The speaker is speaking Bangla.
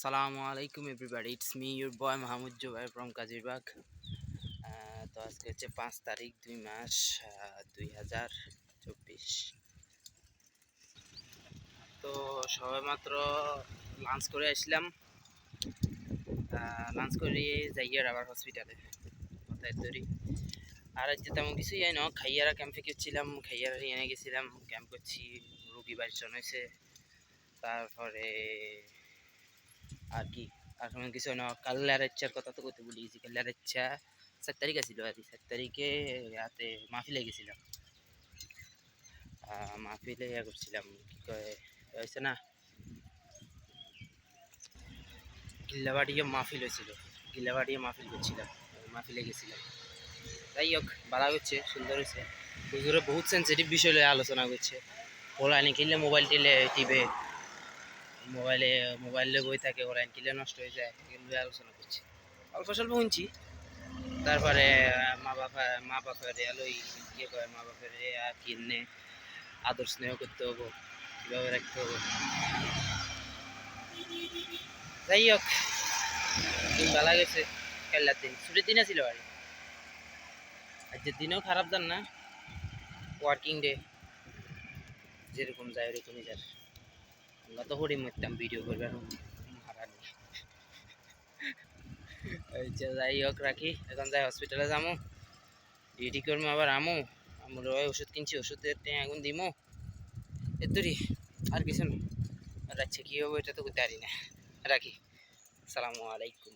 Assalamu alaikum everybody. It's me your boy Mahmoud Jubair from Kazirabag. তো আজকে হচ্ছে 5 তারিখ 2 মাস 2024। তো সবে মাত্র লাঞ্চ করে আসলাম। লাঞ্চ করে যাইয়ার আবার হসপিটালে কোথায় তৈরি। আর আজকে তেমন কিছুই যাই না, খাইয়ারা ক্যাম্পে গেছিলাম, খাইয়ারা এনে গেছিলাম ক্যাম্প করছি, রোগী 22 জন হয়েছে। তারপরে আর কি আর কোনো কিছু না, কাল্লার ইচ্ছার কথা তো করতে ভুলে গেছি। কাল্লার ইচ্ছা 7 তারিখ আছিল আর কি, 7 তারিখে রাতে মাহফিলে গেছিলাম। মাহফিলে করছিলাম কি কয় হয়েছে না, গিল্লাবাড়িয়ে মাহফিল হয়েছিল, গিল্লাবাড়িয়ে মাহফিল করছিলাম, মাহফিলে গেছিলাম। যাই হোক, ভালো হচ্ছে, সুন্দর হয়েছে। হুজুরে বহুত সেন্সিটিভ বিষয় নিয়ে আলোচনা করছে। অনলাইনে কিনলে মোবাইল টিলে টিপে, মোবাইলে বই থাকে, অনলাইন কিনলে নষ্ট হয়ে যায়, এগুলো আলোচনা করছে। অল্প স্বল্প শুনছি। তারপরে মা বাপের এলোই ইয়ে করে, মা বাপের কিনে আদর স্নেহ করতে হবো, কীভাবে রাখতে হবো। যাই হোক, দিন ভালো গেছে। খেলার দিন, ছুটির দিন ছিল বাড়ি। আজকের দিনও খারাপ যান না, ওয়ার্কিং ডে, যেরকম যায় ওরকমই যার। আমরা তো হরি মরতাম ভিডিও করবার হারানি। যাই হোক, রাখি, এখন যাই হসপিটালে যাবো, ডিউটি করবো, আবার আমার ওষুধ কিনছি, ওষুধের আগুন দিমো এতুরি, আর কিছু না। রাখছে কি হবে এটা তো করতে পারি না। রাখি, আসসালামু আলাইকুম।